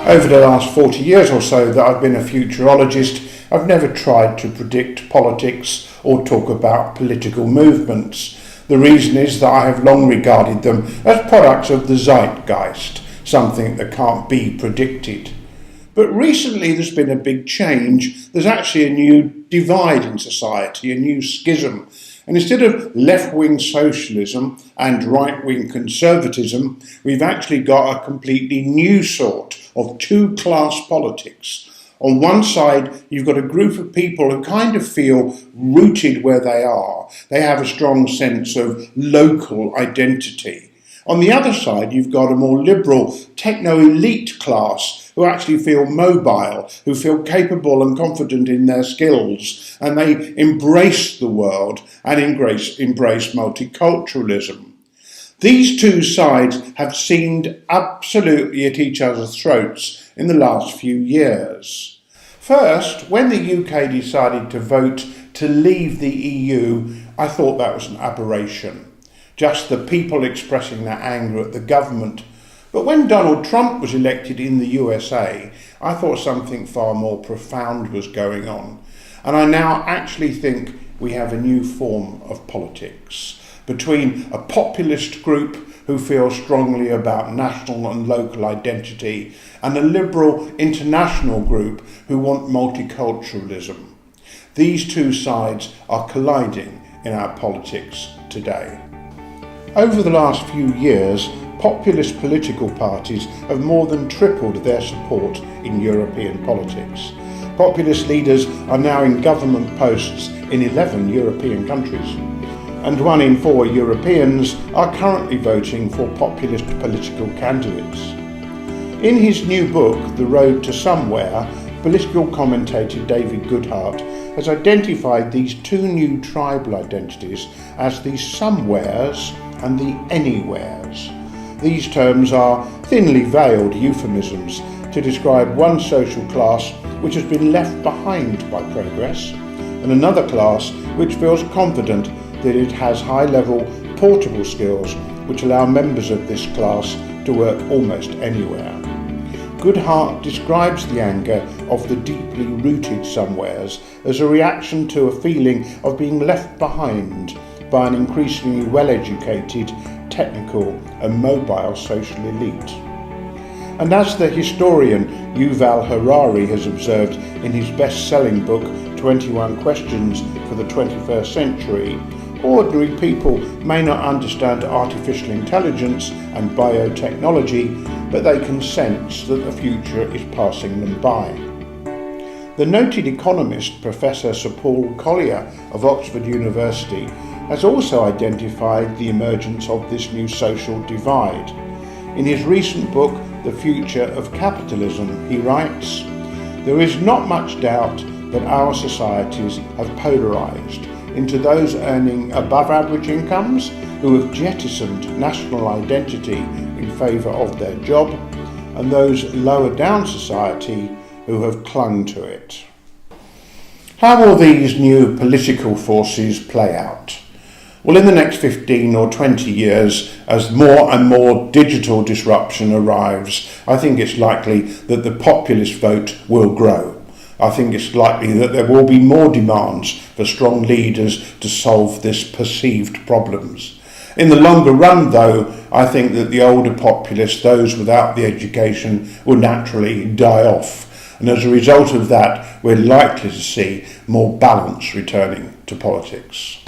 Over the last 40 years or so that I've been a futurologist, I've never tried to predict politics or talk about political movements. The reason is that I have long regarded them as products of the zeitgeist, something that can't be predicted. But recently there's been a big change. There's actually a new divide in society, a new schism. And instead of left-wing socialism and right-wing conservatism, we've actually got a completely new sort of two-class politics. On one side, you've got a group of people who kind of feel rooted where they are. They have a strong sense of local identity. On the other side, you've got a more liberal techno-elite class who actually feel mobile, who feel capable and confident in their skills, and they embrace the world and embrace multiculturalism. These two sides have seemed absolutely at each other's throats in the last few years. First, when the UK decided to vote to leave the EU, I thought that was an aberration. Just the people expressing their anger at the government. But when Donald Trump was elected in the USA, I thought something far more profound was going on. And I now actually think we have a new form of politics between a populist group who feel strongly about national and local identity and a liberal international group who want multiculturalism. These two sides are colliding in our politics today. Over the last few years, populist political parties have more than tripled their support in European politics. Populist leaders are now in government posts in 11 European countries, and 1 in 4 Europeans are currently voting for populist political candidates. In his new book, The Road to Somewhere, political commentator David Goodhart has identified these two new tribal identities as the somewheres and the anywheres. These terms are thinly veiled euphemisms to describe one social class which has been left behind by progress, and another class which feels confident that it has high-level portable skills which allow members of this class to work almost anywhere. Goodhart describes the anger of the deeply rooted somewheres as a reaction to a feeling of being left behind by an increasingly well-educated, technical and mobile social elite. And as the historian Yuval Harari has observed in his best-selling book 21 Questions for the 21st Century, ordinary people may not understand artificial intelligence and biotechnology, but they can sense that the future is passing them by. The noted economist Professor Sir Paul Collier of Oxford University has also identified the emergence of this new social divide. In his recent book, The Future of Capitalism, he writes, "There is not much doubt that our societies have polarised into those earning above average incomes who have jettisoned national identity in favour of their job, and those lower down society who have clung to it." How will these new political forces play out? Well, in the next 15 or 20 years, as more and more digital disruption arrives, I think it's likely that the populist vote will grow. I think it's likely that there will be more demands for strong leaders to solve this perceived problems. In the longer run, though, I think that the older populists, those without the education, will naturally die off. And as a result of that, we're likely to see more balance returning to politics.